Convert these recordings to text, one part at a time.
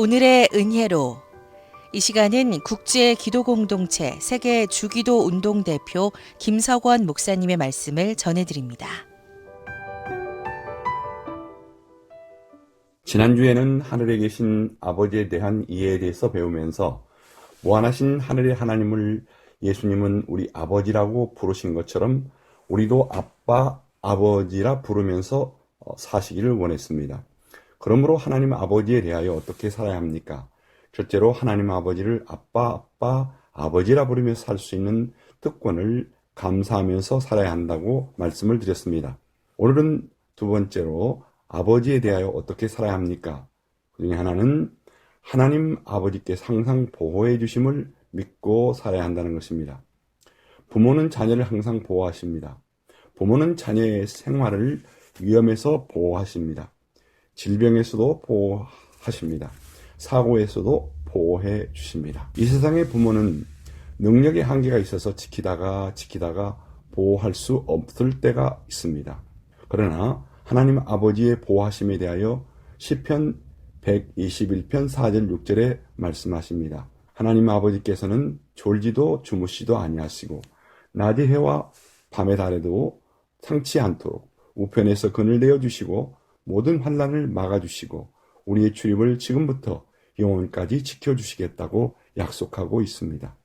오늘의 은혜로 이 시간은 국제 기도 공동체 세계 주기도 운동 대표 김석원 목사님의 말씀을 전해드립니다. 지난주에는 하늘에 계신 아버지에 대한 이해에 대해서 배우면서 무한하신 하늘의 하나님을 예수님은 우리 아버지라고 부르신 것처럼 우리도 아빠, 아버지라 부르면서 사시기를 원했습니다. 그러므로 하나님 아버지에 대하여 어떻게 살아야 합니까? 첫째로 하나님 아버지를 아빠, 아버지라 부르며 살 수 있는 특권을 감사하면서 살아야 한다고 말씀을 드렸습니다. 오늘은 두 번째로 아버지에 대하여 어떻게 살아야 합니까? 그 중에 하나는 하나님 아버지께 항상 보호해 주심을 믿고 살아야 한다는 것입니다. 부모는 자녀를 항상 보호하십니다. 부모는 자녀의 생활을 위험에서 보호하십니다. 질병에서도 보호하십니다. 사고에서도 보호해 주십니다. 이 세상의 부모는 능력의 한계가 있어서 지키다가 보호할 수 없을 때가 있습니다. 그러나 하나님 아버지의 보호하심에 대하여 시편 121편 4절 6절에 말씀하십니다. 하나님 아버지께서는 졸지도 주무시도 아니하시고 낮의 해와 밤의 달에도 상치 않도록 우편에서 그늘 내어 주시고 모든 환난을 막아주시고 우리의 출입을 지금부터 영원까지 지켜주시겠다고 약속하고 있습니다.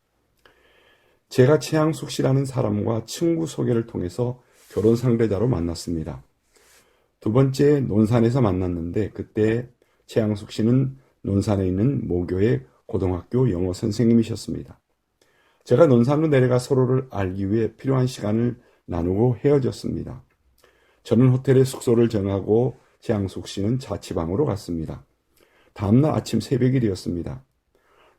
제가 최양숙 씨라는 사람과 친구 소개를 통해서 결혼 상대자로 만났습니다. 두 번째 논산에서 만났는데 그때 최양숙 씨는 논산에 있는 모교의 고등학교 영어 선생님이셨습니다. 제가 논산으로 내려가 서로를 알기 위해 필요한 시간을 나누고 헤어졌습니다. 저는 호텔에 숙소를 정하고 최양숙 씨는 자취방으로 갔습니다. 다음날 아침 새벽이 되었습니다.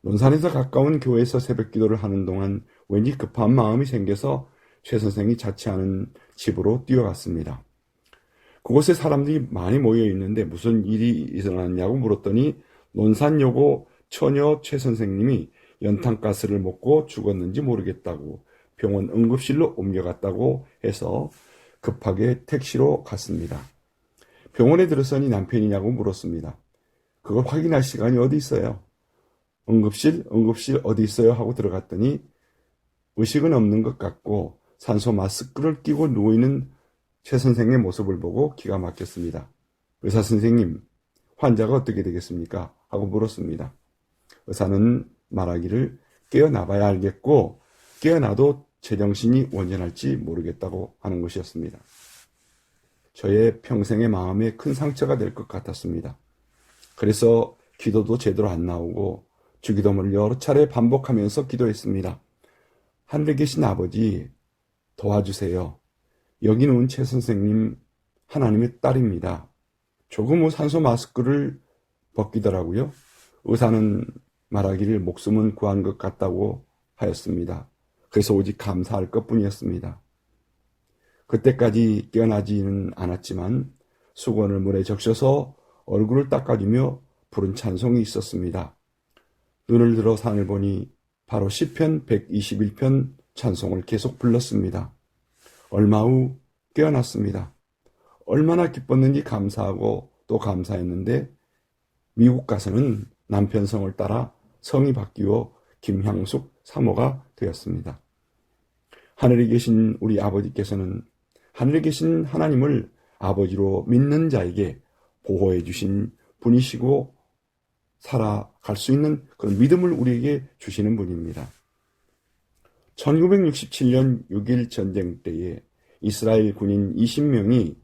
논산에서 가까운 교회에서 새벽 기도를 하는 동안 왠지 급한 마음이 생겨서 최 선생이 자취하는 집으로 뛰어갔습니다. 그곳에 사람들이 많이 모여 있는데 무슨 일이 일어났냐고 물었더니 논산여고 처녀 최 선생님이 연탄가스를 먹고 죽었는지 모르겠다고 병원 응급실로 옮겨갔다고 해서 급하게 택시로 갔습니다. 병원에 들어서니 남편이냐고 물었습니다. 그걸 확인할 시간이 어디 있어요? 응급실 어디 있어요? 하고 들어갔더니 의식은 없는 것 같고 산소 마스크를 끼고 누워있는 최 선생의 모습을 보고 기가 막혔습니다. 의사 선생님, 환자가 어떻게 되겠습니까? 하고 물었습니다. 의사는 말하기를 깨어나봐야 알겠고 깨어나도 제정신이 온전할지 모르겠다고 하는 것이었습니다. 저의 평생의 마음에 큰 상처가 될 것 같았습니다. 그래서 기도도 제대로 안 나오고 주기도문을 여러 차례 반복하면서 기도했습니다. 하늘에 계신 아버지 도와주세요. 여기 누운 최 선생님 하나님의 딸입니다. 조금 후 산소 마스크를 벗기더라고요. 의사는 말하기를 목숨은 구한 것 같다고 하였습니다. 그래서 오직 감사할 것뿐이었습니다. 그때까지 깨어나지는 않았지만 수건을 물에 적셔서 얼굴을 닦아주며 부른 찬송이 있었습니다. 눈을 들어 산을 보니 바로 시편 121편 찬송을 계속 불렀습니다. 얼마 후 깨어났습니다. 얼마나 기뻤는지 감사하고 또 감사했는데 미국 가서는 남편 성을 따라 성이 바뀌어 김향숙 사모가 되었습니다. 하늘에 계신 우리 아버지께서는 하늘에 계신 하나님을 아버지로 믿는 자에게 보호해 주신 분이시고 살아갈 수 있는 그런 믿음을 우리에게 주시는 분입니다. 1967년 6.1 전쟁 때에 이스라엘 군인 20명이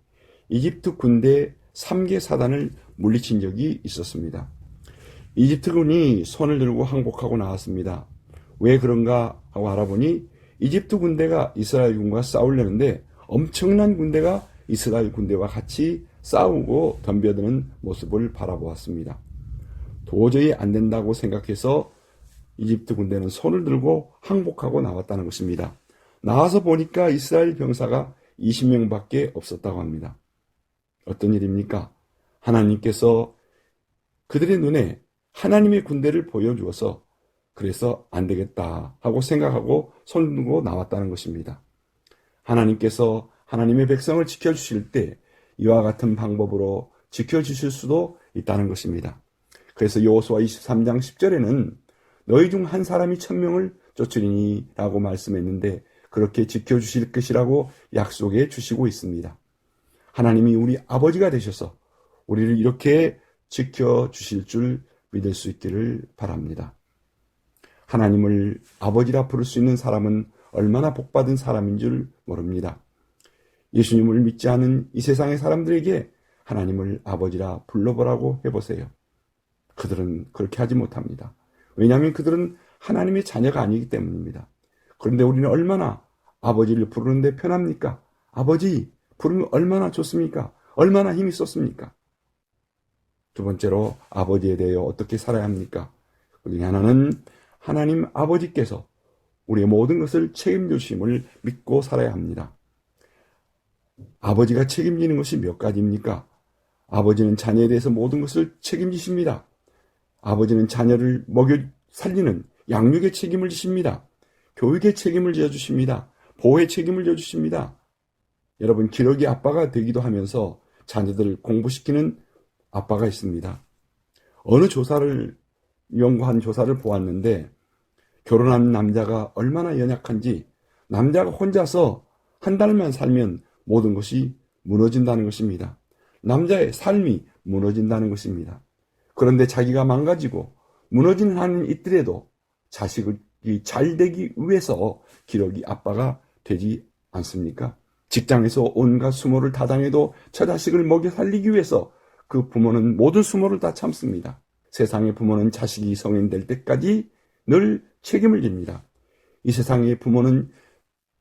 이집트 군대 3개 사단을 물리친 적이 있었습니다. 이집트군이 손을 들고 항복하고 나왔습니다. 왜 그런가 하고 알아보니 이집트 군대가 이스라엘 군과 싸우려는데 엄청난 군대가 이스라엘 군대와 같이 싸우고 덤벼드는 모습을 바라보았습니다. 도저히 안 된다고 생각해서 이집트 군대는 손을 들고 항복하고 나왔다는 것입니다. 나와서 보니까 이스라엘 병사가 20명밖에 없었다고 합니다. 어떤 일입니까? 하나님께서 그들의 눈에 하나님의 군대를 보여주어서 그래서 안 되겠다 하고 생각하고 손 들고 나왔다는 것입니다. 하나님께서 하나님의 백성을 지켜주실 때 이와 같은 방법으로 지켜주실 수도 있다는 것입니다. 그래서 여호수아 23장 10절에는 너희 중 한 사람이 1000명을 쫓으리니 라고 말씀했는데 그렇게 지켜주실 것이라고 약속해 주시고 있습니다. 하나님이 우리 아버지가 되셔서 우리를 이렇게 지켜주실 줄 믿을 수 있기를 바랍니다. 하나님을 아버지라 부를 수 있는 사람은 얼마나 복받은 사람인 줄 모릅니다. 예수님을 믿지 않은 이 세상의 사람들에게 하나님을 아버지라 불러보라고 해보세요. 그들은 그렇게 하지 못합니다. 왜냐하면 그들은 하나님의 자녀가 아니기 때문입니다. 그런데 우리는 얼마나 아버지를 부르는데 편합니까? 아버지 부르면 얼마나 좋습니까? 얼마나 힘이 쏟습니까? 두 번째로 아버지에 대하여 어떻게 살아야 합니까? 그 중에 하나는 하나님 아버지께서 우리의 모든 것을 책임지심을 믿고 살아야 합니다. 아버지가 책임지는 것이 몇 가지입니까? 아버지는 자녀에 대해서 모든 것을 책임지십니다. 아버지는 자녀를 먹여 살리는 양육의 책임을 지십니다. 교육의 책임을 져주십니다. 보호의 책임을 져주십니다. 여러분, 기러기 아빠가 되기도 하면서 자녀들을 공부시키는 아빠가 있습니다. 어느 연구한 조사를 보았는데 결혼한 남자가 얼마나 연약한지 남자가 혼자서 한 달만 살면 모든 것이 무너진다는 것입니다. 남자의 삶이 무너진다는 것입니다. 그런데 자기가 망가지고 무너지는 한은 있더라도 자식이 잘 되기 위해서 기러기 아빠가 되지 않습니까? 직장에서 온갖 수모를 다 당해도 처자식을 먹여 살리기 위해서 그 부모는 모든 수모를 다 참습니다. 세상의 부모는 자식이 성인될 때까지 늘 책임을 집니다. 이 세상의 부모는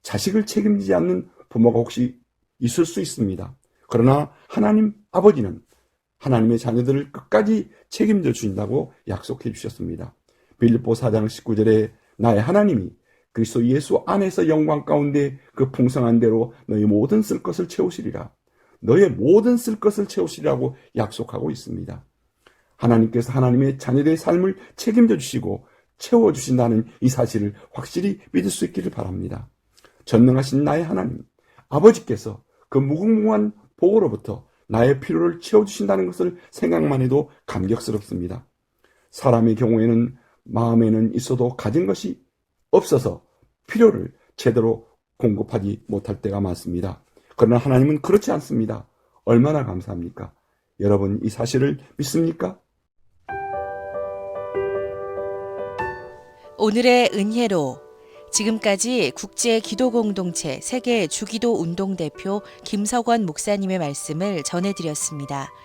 자식을 책임지지 않는 부모가 혹시 있을 수 있습니다. 그러나 하나님 아버지는 하나님의 자녀들을 끝까지 책임져 주신다고 약속해 주셨습니다. 빌립보 4장 19절에 나의 하나님이 그리스도 예수 안에서 영광 가운데 그 풍성한 대로 너희 모든 쓸 것을 채우시리라. 너의 모든 쓸 것을 채우시리라고 약속하고 있습니다. 하나님께서 하나님의 자녀들의 삶을 책임져 주시고 채워주신다는 이 사실을 확실히 믿을 수 있기를 바랍니다. 전능하신 나의 하나님, 아버지께서 그 무궁무한 복으로부터 나의 필요를 채워주신다는 것을 생각만 해도 감격스럽습니다. 사람의 경우에는 마음에는 있어도 가진 것이 없어서 필요를 제대로 공급하지 못할 때가 많습니다. 그러나 하나님은 그렇지 않습니다. 얼마나 감사합니까? 여러분, 이 사실을 믿습니까? 오늘의 은혜로 지금까지 국제기도공동체 세계 주기도 운동 대표 김석원 목사님의 말씀을 전해드렸습니다.